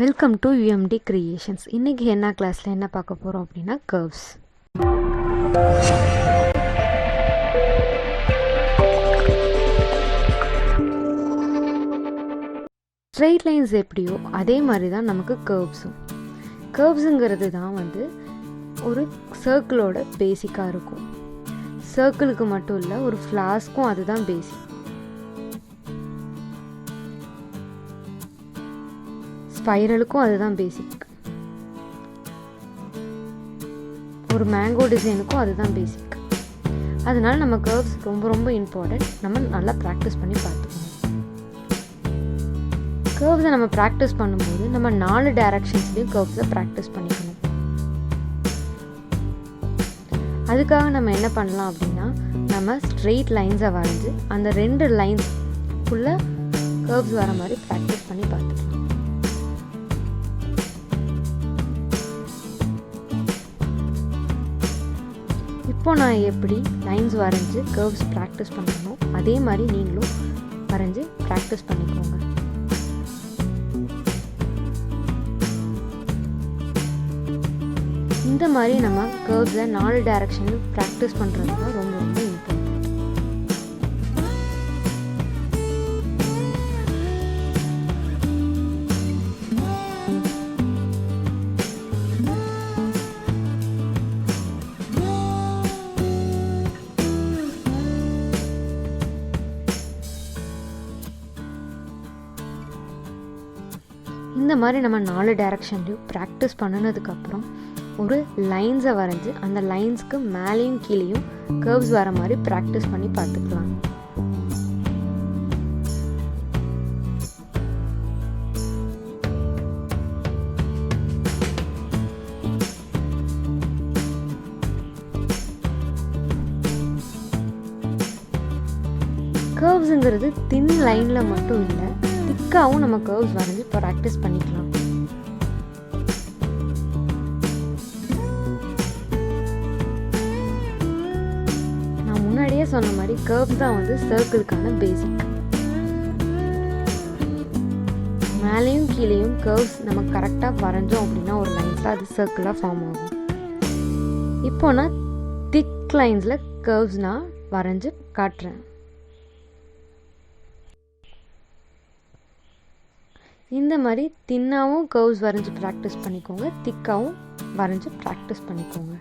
Welcome to UMD creations. இன்றைக்கி henna கிளாஸில் என்ன பார்க்க போகிறோம் அப்படின்னா கர்வ்ஸ். ஸ்ட்ரெயிட் லைன்ஸ் எப்படியோ அதே மாதிரி தான் நமக்கு கர்வ்ஸும். கர்வ்ஸுங்கிறது தான் ஒரு சர்க்கிளோட பேசிக்காக இருக்கும். சர்க்கிளுக்கு மட்டும் இல்லை, ஒரு ஃப்ளாஸ்க்கும் அதுதான் பேசிக். ஸ்பைரலுக்கும் அதுதான் பேசிக். ஒரு மேங்கோ டிசைனுக்கும் அதுதான் பேசிக். அதனால நம்ம கர்வ்ஸ் ரொம்ப ரொம்ப இம்பார்ட்டன்ட். நம்ம நல்லா ப்ராக்டிஸ் பண்ணி பார்த்துக்கணும். கர்வ்ஸை நம்ம ப்ராக்டிஸ் பண்ணும்போது நம்ம 4 டைரக்ஷன்ஸ்லேயும் கர்வ்ஸை ப்ராக்டிஸ் பண்ணிக்கணும். அதுக்காக நம்ம என்ன பண்ணலாம் அப்படின்னா, நம்ம ஸ்ட்ரெயிட் லைன்ஸை வரைஞ்சி அந்த 2 லைன்ஸ்க்குள்ளே கர்வ்ஸ் வர மாதிரி ப்ராக்டிஸ் பண்ணி பார்த்துக்கலாம். இப்போ நான் எப்படி லைன்ஸ் வரைஞ்சி கர்வ்ஸ் ப்ராக்டிஸ் பண்ணணும், அதே மாதிரி நீங்களும் வரைஞ்சி ப்ராக்டிஸ் பண்ணிக்கோங்க. இந்த மாதிரி நம்ம கர்வ்ஸை 4 டைரக்ஷனில் ப்ராக்டிஸ் பண்ணுறது தான் ரொம்ப ரொம்ப இம்பார்ட்டன்ட். இந்த மாதிரி நம்ம 4 டைரக்ஷன்லையும் ப்ராக்டிஸ் பண்ணினதுக்கப்புறம் ஒரு லைன்ஸை வரைஞ்சி அந்த லைன்ஸ்க்கு மேலேயும் கீழேயும் கர்வ்ஸ் வர மாதிரி ப்ராக்டிஸ் பண்ணி பார்த்துக்கலாம். கர்வ்ஸுங்கிறது தின் லைனில் மட்டும் இல்லை, திக்காகவும் நம்ம கர்வ்ஸ் வரைஞ்சி ப்ராக்டிஸ் பண்ணிக்கலாம். நான் முன்னாடியே சொன்ன மாதிரி கர்வ்ஸ் தான் சர்க்கிளுக்கான பேசிக். மேலேயும் கீழேயும் கர்வ்ஸ் நம்ம கரெக்டாக வரைஞ்சோம் அப்படின்னா ஒரு லைன்ஸில் அது சர்க்கிளாக ஃபார்ம் ஆகும். இப்போ நான் திக் லைன்ஸில் கர்வ்ஸ் நான் வரைஞ்சி காட்டுறேன். இந்த மாதிரி தின்னாகவும் கர்வ்ஸ் வரைஞ்சி ப்ராக்டிஸ் பண்ணிக்கோங்க, திக்காகவும் வரைஞ்சி ப்ராக்டிஸ் பண்ணிக்கோங்க.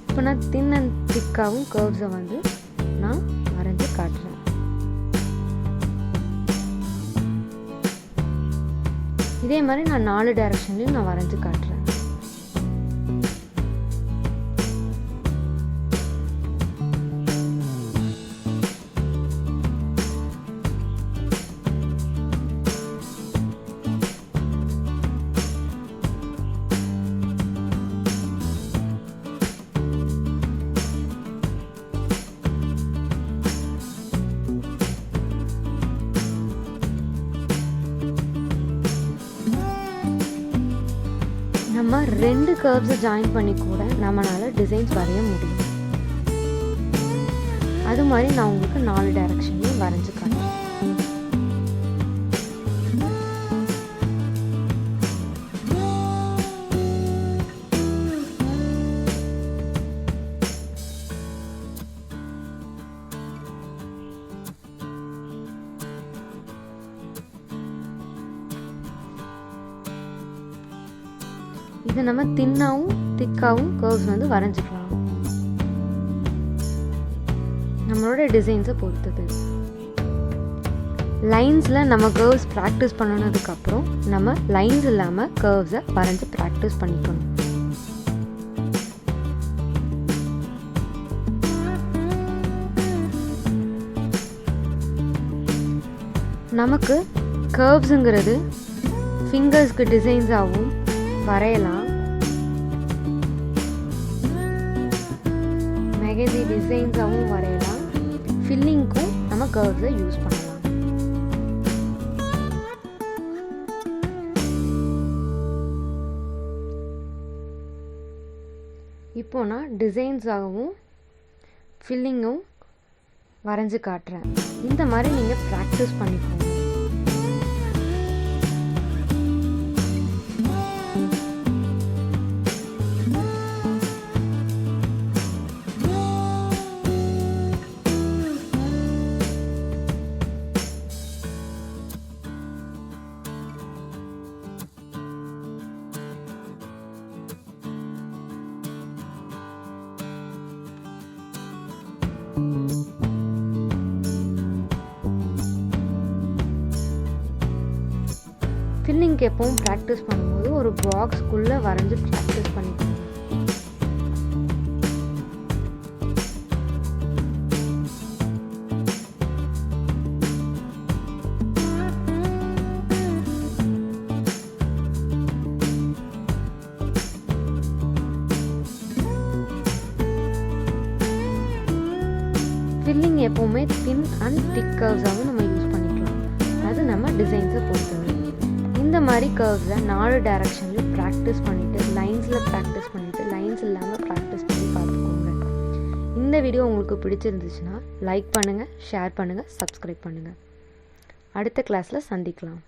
இப்போ நான் தின் அண்ட் திக்காகவும் கர்வ்ஸை நான் வரைஞ்சி காட்டுறேன். இதே மாதிரி நான் 4 டைரக்ஷன்லையும் நான் வரைஞ்சி காட்டுறேன். நம்ம 2 கர்வ்ஸை ஜாயின் பண்ணி கூட நம்மளால டிசைன்ஸ் வரைய முடியும். அது மாதிரி நான் உங்களுக்கு 4 டைரக்ஷன்லையும் வரைஞ்சி காட்டுறேன். இதை நம்ம தின்னாவும் திக்காவும் கர்வ்ஸ் வரைஞ்சிக்கலாம். நம்மளோட டிசைன்ஸை பொறுத்தது. லைன்ஸில் நம்ம கர்வ்ஸ் ப்ராக்டிஸ் பண்ணினதுக்கப்புறம் நம்ம லைன்ஸ் இல்லாமல் கர்வ்ஸை வரைஞ்சி ப்ராக்டிஸ் பண்ணிக்கணும். நமக்கு கர்வ்ஸுங்கிறது ஃபிங்கர்ஸ்க்கு டிசைன்ஸாகவும் வரையலாம். மெஹந்தி டிசைன்ஸாகவும் வரையலாம். ஃபில்லிங்க்கும் நம்ம கர்வ்ஸை யூஸ் பண்ணலாம். இப்போ நான் டிசைன்ஸாகவும் ஃபில்லிங்கும் வரைஞ்சி காட்டுறேன். இந்த மாதிரி நீங்கள் ப்ராக்டிஸ் பண்ணிக்கோங்க. ஃபில்லிங்க்கு எப்பவும் ப்ராக்டிஸ் பண்ணும்போது ஒரு பாக்ஸ்க்குள்ளே வரைஞ்சி ப்ராக்டிஸ் பண்ணிக்கோங்க. ஃபில்லிங் எப்போவுமே தின் அண்ட் திக் கர்வ்ஸாகவும் நம்ம யூஸ் பண்ணிக்கலாம். அது நம்ம டிசைன்ஸை பொறுத்தவரை. இந்த மாதிரி கர்வ்ஸில் 4 டைரக்ஷன்லையும் ப்ராக்டிஸ் பண்ணிவிட்டு லைன்ஸில் ப்ராக்டிஸ் பண்ணிவிட்டு லைன்ஸ் இல்லாமல் ப்ராக்டிஸ் பண்ணி பார்த்துக்கோங்க. இந்த வீடியோ உங்களுக்கு பிடிச்சிருந்துச்சுன்னா லைக் பண்ணுங்கள், ஷேர் பண்ணுங்கள், சப்ஸ்கிரைப் பண்ணுங்கள். அடுத்த கிளாஸில் சந்திக்கலாம்.